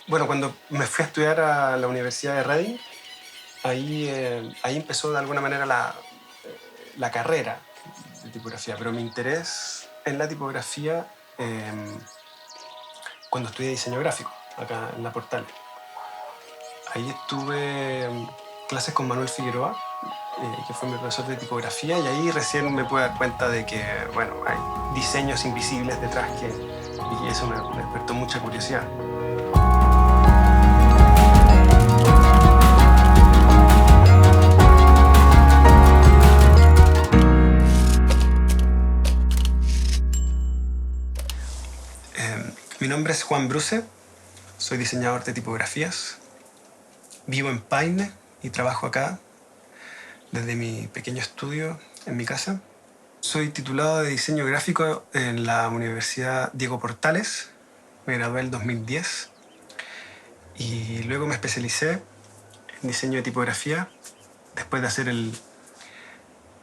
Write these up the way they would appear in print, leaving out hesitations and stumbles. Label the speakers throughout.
Speaker 1: Bueno, cuando me fui a estudiar a la Universidad de Reading, ahí empezó de alguna manera la carrera de tipografía, pero mi interés en la tipografía cuando estudié diseño gráfico, acá en la Portales. Ahí tuve clases con Manuel Figueroa, que fue mi profesor de tipografía, y ahí recién me pude dar cuenta de que, bueno, hay diseños invisibles detrás y eso me despertó mucha curiosidad. Mi nombre es Juan Bruce, soy diseñador de tipografías, vivo en Paine y trabajo acá desde mi pequeño estudio en mi casa. Soy titulado de diseño gráfico en la Universidad Diego Portales, me gradué en el 2010 y luego me especialicé en diseño de tipografía después de hacer el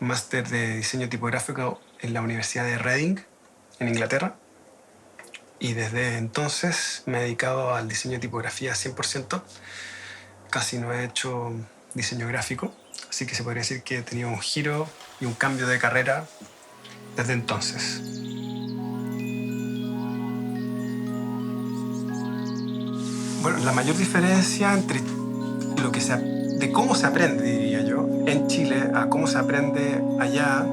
Speaker 1: máster de diseño tipográfico en la Universidad de Reading, en Inglaterra. Y desde entonces me he dedicado al diseño de tipografía 100%. Casi no he hecho diseño gráfico, así que se podría decir que he tenido un giro y un cambio de carrera desde entonces. Bueno, la mayor diferencia entre de cómo se aprende, diría yo, en Chile a cómo se aprende allá,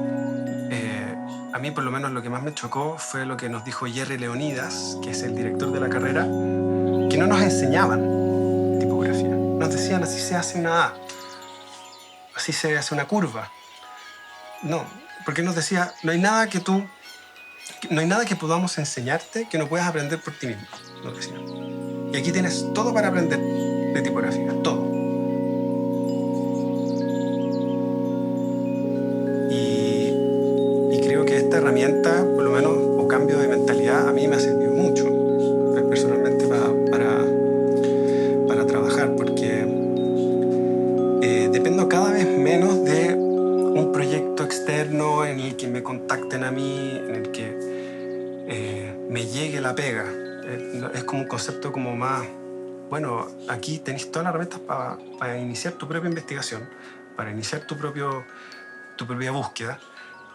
Speaker 1: a mí por lo menos lo que más me chocó fue lo que nos dijo Jerry Leonidas, que es el director de la carrera, que no nos enseñaban tipografía. Nos decían, así se hace una A, así se hace una curva. No, porque nos decía, no hay nada que podamos enseñarte que no puedas aprender por ti mismo, nos decía. Y aquí tienes todo para aprender de tipografía, todo. Y creo que esta herramienta, por lo menos, o cambio de mentalidad, a mí me ha servido mucho, personalmente, para trabajar, porque dependo cada vez menos de un proyecto externo en el que me contacten a mí, en el que me llegue la pega. Es como un concepto como más, bueno, aquí tenéis todas las herramientas para iniciar tu propia investigación, para iniciar tu propia búsqueda.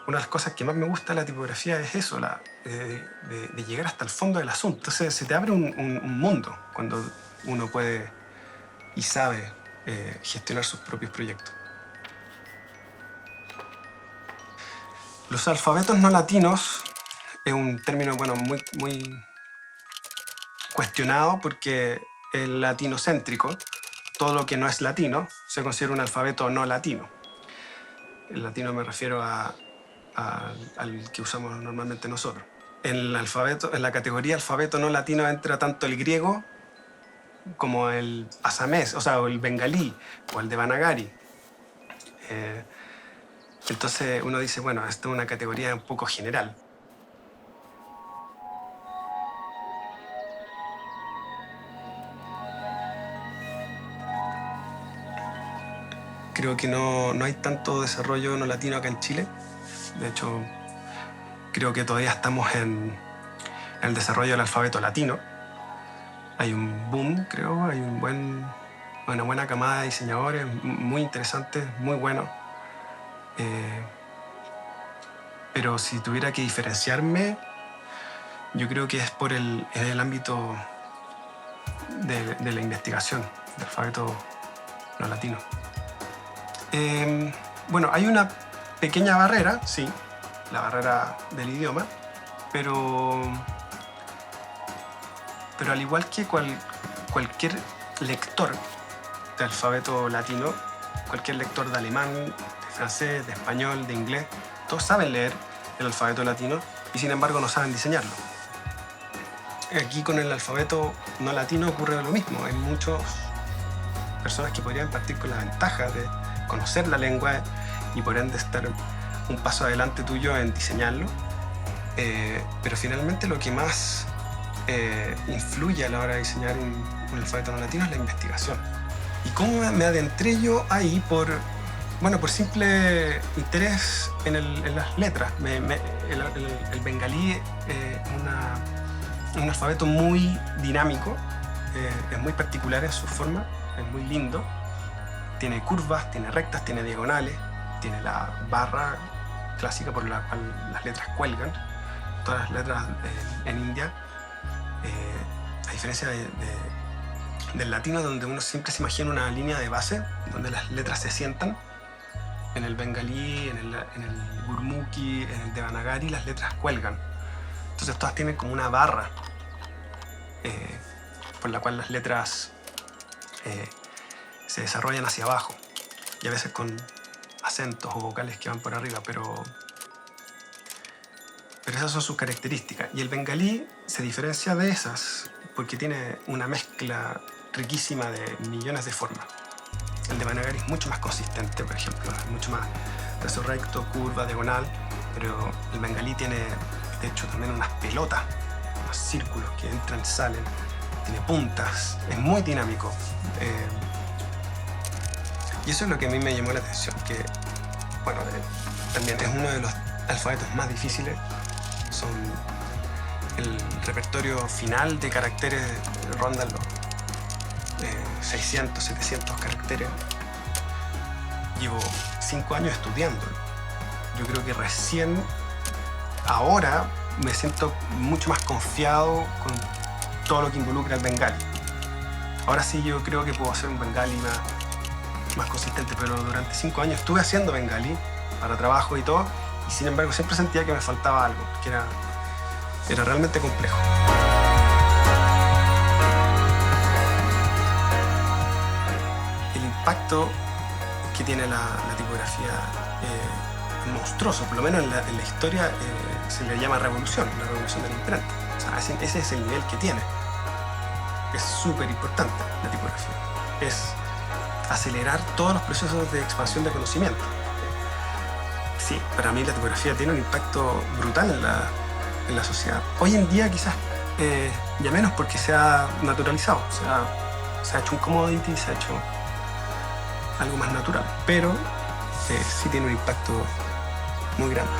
Speaker 1: Una de las cosas que más me gusta de la tipografía es eso, de llegar hasta el fondo del asunto. Entonces se te abre un mundo cuando uno puede y sabe gestionar sus propios proyectos. Los alfabetos no latinos es un término, bueno, muy cuestionado porque es latinocéntrico. Todo lo que no es latino se considera un alfabeto no latino. El latino me refiero al que usamos normalmente nosotros. En la categoría alfabeto no latino entra tanto el griego como el asamés, o sea, o el bengalí o el devanagari. Entonces uno dice, bueno, esto es una categoría un poco general. Creo que no hay tanto desarrollo no latino acá en Chile. De hecho, creo que todavía estamos en el desarrollo del alfabeto latino. Hay un boom, creo, hay una buena camada de diseñadores muy interesantes, muy buenos. Pero si tuviera que diferenciarme, yo creo que es en el ámbito de la investigación del alfabeto no latino. Bueno, hay una pequeña barrera, sí, la barrera del idioma, pero al igual que cualquier lector de alfabeto latino, cualquier lector de alemán, de francés, de español, de inglés, todos saben leer el alfabeto latino y sin embargo no saben diseñarlo. Aquí con el alfabeto no latino ocurre lo mismo. Hay muchas personas que podrían partir con la ventaja de conocer la lengua y por ende estar un paso adelante tuyo en diseñarlo, pero finalmente lo que más influye a la hora de diseñar un alfabeto no latino es la investigación. ¿Y cómo me adentré yo ahí? Por simple interés en las letras. El bengalí es un alfabeto muy dinámico es muy particular en su forma, es muy lindo. Tiene curvas, tiene rectas, tiene diagonales, tiene la barra clásica por la cual las letras cuelgan. Todas las letras en India, a diferencia del latino, donde uno siempre se imagina una línea de base donde las letras se sientan. En el bengalí, en el gurmukhi, en el devanagari, las letras cuelgan. Entonces todas tienen como una barra por la cual las letras se desarrollan hacia abajo, y a veces con acentos o vocales que van por arriba, pero esas son sus características. Y el bengalí se diferencia de esas porque tiene una mezcla riquísima de millones de formas. El devanagari es mucho más consistente, por ejemplo, es mucho más trazo recto, curva, diagonal, pero el bengalí tiene, de hecho, también unas pelotas, unos círculos que entran y salen, tiene puntas, es muy dinámico. Y eso es lo que a mí me llamó la atención, que, bueno, también es uno de los alfabetos más difíciles. Son el repertorio final de caracteres ronda los 600, 700 caracteres. Llevo 5 años estudiándolo. Yo creo que recién ahora me siento mucho más confiado con todo lo que involucra el bengali. Ahora sí yo creo que puedo hacer un bengali más consistente, pero durante 5 años estuve haciendo bengali para trabajo y todo, y sin embargo siempre sentía que me faltaba algo, que era realmente complejo. El impacto que tiene la tipografía es monstruoso, por lo menos en la historia se le llama revolución, la revolución de la imprenta. O sea, ese es el nivel que tiene. Es súper importante la tipografía. Es acelerar todos los procesos de expansión de conocimiento. Sí, para mí la tipografía tiene un impacto brutal en la sociedad. Hoy en día quizás ya menos, porque se ha naturalizado, se ha hecho un commodity, se ha hecho algo más natural, pero sí tiene un impacto muy grande.